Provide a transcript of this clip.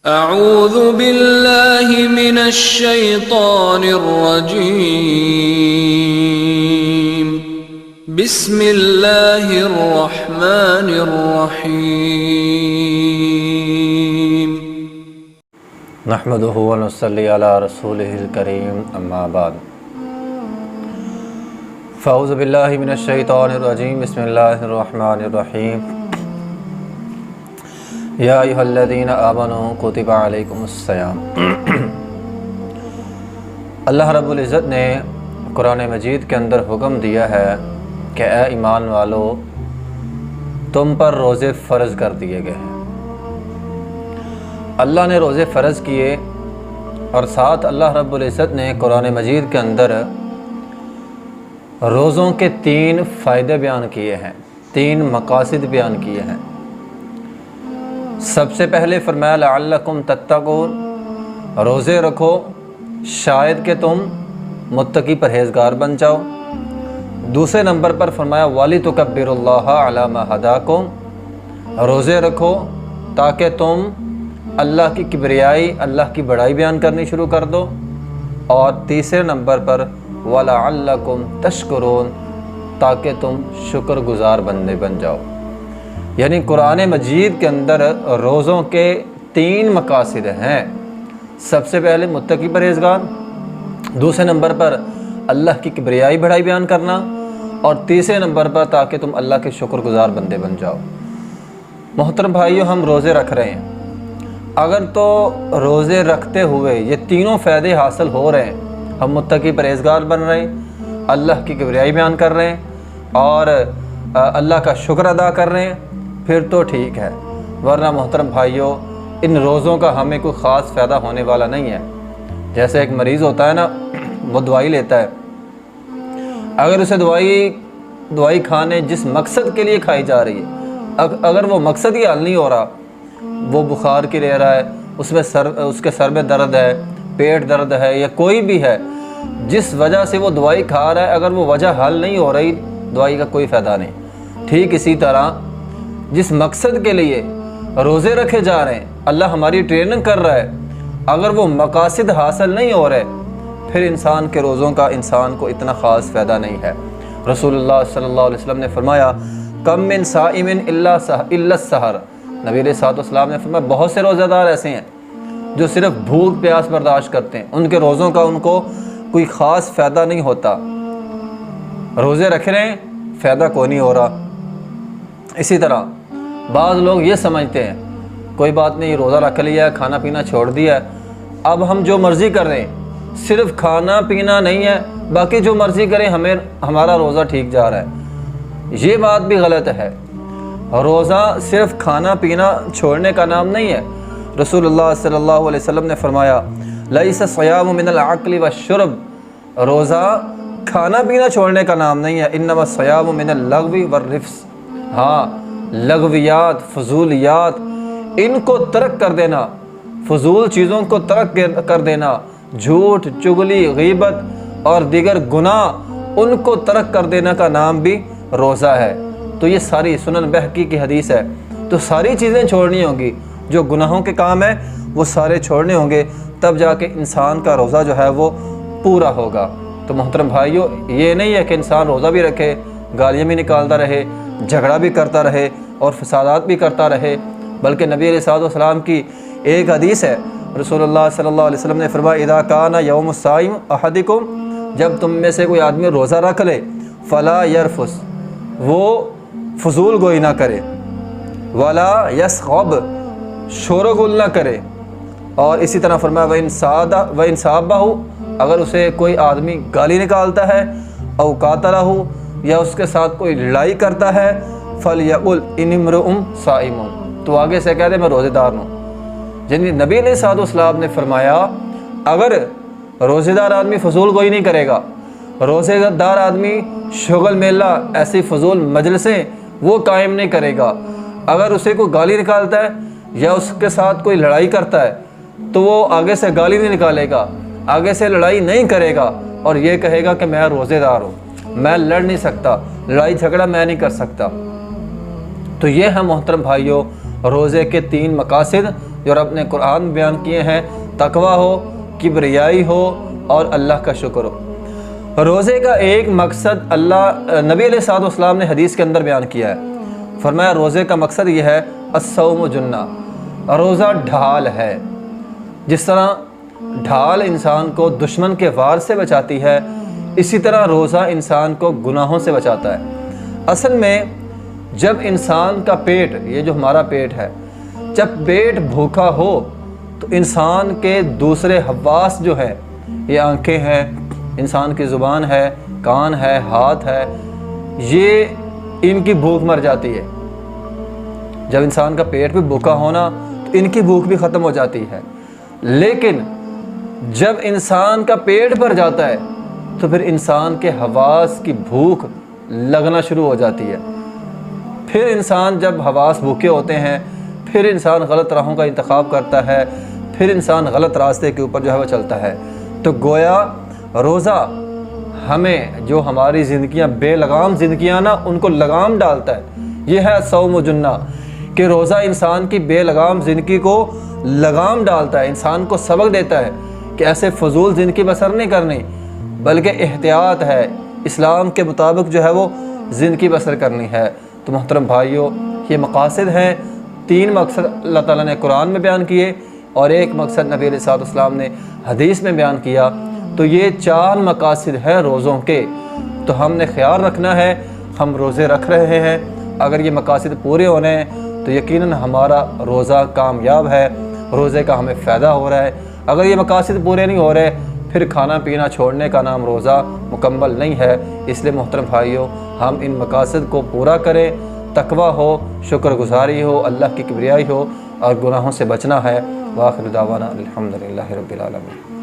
اعوذ باللہ من الشیطان الرجیم بسم اللہ الرحمن الرحیم نحمدہ و نصلی علی رسولہ الکریم اما بعد فاعوذ باللہ من الشیطان الرجیم بسم اللہ الرحمن الرحیم یا ایھا الذین آمنوا کتب علیکم الصیام۔ اللہ رب العزت نے قرآن مجید کے اندر حکم دیا ہے کہ اے ایمان والو تم پر روزے فرض کر دیے گئے ہیں۔ اللہ نے روزے فرض کیے اور ساتھ اللہ رب العزت نے قرآن مجید کے اندر روزوں کے 3 فائدے بیان کیے ہیں، 3 مقاصد بیان کیے ہیں۔ سب سے پہلے فرمایا لعلکم تتقون، روزے رکھو شاید کہ تم متقی پرہیزگار بن جاؤ۔ دوسرے نمبر پر فرمایا وَلِتُكَبِّرُوا اللَّهَ عَلَى مَا هَدَاكُمْ، روزے رکھو تاکہ تم اللہ کی کبریائی، اللہ کی بڑائی بیان کرنی شروع کر دو۔ اور تیسرے نمبر پر وَلَعَلَّكُمْ تَشْكُرُونَ، تاکہ تم شکر گزار بندے بن جاؤ۔ یعنی قرآن مجید کے اندر روزوں کے 3 مقاصد ہیں۔ سب سے پہلے متقی پرہیزگار، دوسرے نمبر پر اللہ کی کبریائی بڑائی بیان کرنا، اور تیسرے نمبر پر تاکہ تم اللہ کے شکر گزار بندے بن جاؤ۔ محترم بھائیو، ہم روزے رکھ رہے ہیں، اگر تو روزے رکھتے ہوئے یہ تینوں فائدے حاصل ہو رہے ہیں، ہم متقی پرہیزگار بن رہے ہیں، اللہ کی کبریائی بیان کر رہے ہیں اور اللہ کا شکر ادا کر رہے ہیں، پھر تو ٹھیک ہے، ورنہ محترم بھائیو ان روزوں کا ہمیں کوئی خاص فائدہ ہونے والا نہیں ہے۔ جیسے ایک مریض ہوتا ہے نا، وہ دوائی لیتا ہے، اگر اسے دوائی کھانے جس مقصد کے لیے کھائی جا رہی ہے، اگر وہ مقصد ہی حل نہیں ہو رہا، وہ بخار کی لے رہا ہے، اس کے سر میں درد ہے، پیٹ درد ہے یا کوئی بھی ہے، جس وجہ سے وہ دوائی کھا رہا ہے، اگر وہ وجہ حل نہیں ہو رہی، دوائی کا کوئی فائدہ نہیں۔ ٹھیک اسی طرح جس مقصد کے لیے روزے رکھے جا رہے ہیں، اللہ ہماری ٹریننگ کر رہا ہے، اگر وہ مقاصد حاصل نہیں ہو رہے، پھر انسان کے روزوں کا انسان کو اتنا خاص فائدہ نہیں ہے۔ رسول اللہ صلی اللہ علیہ وسلم نے فرمایا کم من صائم الا السحر، نبی علیہ الصلوۃ والسلام نے فرمایا بہت سے روزہ دار ایسے ہیں جو صرف بھوک پیاس برداشت کرتے ہیں، ان کے روزوں کا ان کو کوئی خاص فائدہ نہیں ہوتا، روزے رکھ رہے ہیں فائدہ کوئی نہیں ہو رہا۔ اسی طرح بعض لوگ یہ سمجھتے ہیں کوئی بات نہیں، روزہ رکھ لیا ہے، کھانا پینا چھوڑ دیا ہے، اب ہم جو مرضی کر رہے ہیں، صرف کھانا پینا نہیں ہے، باقی جو مرضی کریں ہمارا روزہ ٹھیک جا رہا ہے۔ یہ بات بھی غلط ہے، روزہ صرف کھانا پینا چھوڑنے کا نام نہیں ہے۔ رسول اللہ صلی اللہ علیہ وسلم نے فرمایا لیس الصیام من العقل والشرب، روزہ کھانا پینا چھوڑنے کا نام نہیں ہے، انما الصیام من اللغو والرفث، ہاں لغویات، فضولیات، ان کو ترک کر دینا، فضول چیزوں کو ترک کر دینا، جھوٹ، چغلی، غیبت اور دیگر گناہ، ان کو ترک کر دینا کا نام بھی روزہ ہے۔ تو یہ ساری سنن بہقی کی حدیث ہے، تو ساری چیزیں چھوڑنی ہوں گی، جو گناہوں کے کام ہیں وہ سارے چھوڑنے ہوں گے، تب جا کے انسان کا روزہ جو ہے وہ پورا ہوگا۔ تو محترم بھائیو، یہ نہیں ہے کہ انسان روزہ بھی رکھے، گالیاں بھی نکالتا رہے، جھگڑا بھی کرتا رہے اور فسادات بھی کرتا رہے، بلکہ نبی علیہ الصلوۃ والسلام کی ایک حدیث ہے، رسول اللہ صلی اللہ علیہ وسلم نے فرمایا اذا کان یوم الصائم احدکم، جب تم میں سے کوئی آدمی روزہ رکھ لے، فلا یرفث، وہ فضول گوئی نہ کرے، ولا یسخب، شور و غل نہ کرے، اور اسی طرح فرمایا وَإِنْ صَابَّهُ، اگر اسے کوئی آدمی گالی نکالتا ہے، او قاتلہ، یا اس کے ساتھ کوئی لڑائی کرتا ہے، فَلْيَقُلْ إِنِّ امْرُؤٌ صَائِمٌ، تو آگے سے کہہ دے میں روزے دار ہوں۔ یعنی نبی علیہ الصلوۃ والسلام نے فرمایا اگر روزے دار آدمی فضول گوئی نہیں کرے گا، روزے دار آدمی شغل میلہ، ایسی فضول مجلسیں وہ قائم نہیں کرے گا، اگر اسے کوئی گالی نکالتا ہے یا اس کے ساتھ کوئی لڑائی کرتا ہے تو وہ آگے سے گالی نہیں نکالے گا، آگے سے لڑائی نہیں کرے گا، اور یہ کہے گا کہ میں روزے دار ہوں، میں لڑ نہیں سکتا، لڑائی جھگڑا میں نہیں کر سکتا۔ تو یہ ہے محترم بھائیوں روزے کے 3 مقاصد جو رب نے قرآن میں بیان کیے ہیں، تقوی ہو، کبریائی ہو اور اللہ کا شکر ہو۔ روزے کا ایک مقصد نبی علیہ الصلوۃ والسلام نے حدیث کے اندر بیان کیا ہے، فرمایا روزے کا مقصد یہ ہے الصوم جنہ، روزہ ڈھال ہے۔ جس طرح ڈھال انسان کو دشمن کے وار سے بچاتی ہے، اسی طرح روزہ انسان کو گناہوں سے بچاتا ہے۔ اصل میں جب انسان کا پیٹ، یہ جو ہمارا پیٹ ہے، جب پیٹ بھوکا ہو تو انسان کے دوسرے حواس جو ہے، یہ آنکھیں ہیں، انسان کی زبان ہے، کان ہے، ہاتھ ہے، یہ ان کی بھوک مر جاتی ہے۔ جب انسان کا پیٹ بھی بھوکا ہونا تو ان کی بھوک بھی ختم ہو جاتی ہے۔ لیکن جب انسان کا پیٹ بھر جاتا ہے تو پھر انسان کے حواس کی بھوک لگنا شروع ہو جاتی ہے۔ پھر انسان جب حواس بھوکے ہوتے ہیں، پھر انسان غلط راہوں کا انتخاب کرتا ہے، پھر انسان غلط راستے کے اوپر جو ہے وہ چلتا ہے۔ تو گویا روزہ ہمیں جو ہماری زندگیاں بے لگام زندگیاں نا، ان کو لگام ڈالتا ہے۔ یہ ہے صوم جنہ، کہ روزہ انسان کی بے لگام زندگی کو لگام ڈالتا ہے، انسان کو سبق دیتا ہے کہ ایسے فضول زندگی بسر نہیں کرنی، بلکہ احتیاط ہے، اسلام کے مطابق جو ہے وہ زندگی بسر کرنی ہے۔ تو محترم بھائیوں، یہ مقاصد ہیں، 3 مقصد اللہ تعالیٰ نے قرآن میں بیان کیے اور ایک مقصد نبی علیہ الصلوۃ والسلام نے حدیث میں بیان کیا۔ تو یہ 4 مقاصد ہیں روزوں کے، تو ہم نے خیال رکھنا ہے، ہم روزے رکھ رہے ہیں، اگر یہ مقاصد پورے ہونے ہیں تو یقیناً ہمارا روزہ کامیاب ہے، روزے کا ہمیں فائدہ ہو رہا ہے۔ اگر یہ مقاصد پورے نہیں ہو رہے، پھر کھانا پینا چھوڑنے کا نام روزہ مکمل نہیں ہے۔ اس لیے محترم بھائیوں، ہم ان مقاصد کو پورا کریں، تقوی ہو، شکر گزاری ہو، اللہ کی کبریائی ہو اور گناہوں سے بچنا ہے۔ وآخر دعوانا الحمدللہ رب العالمین۔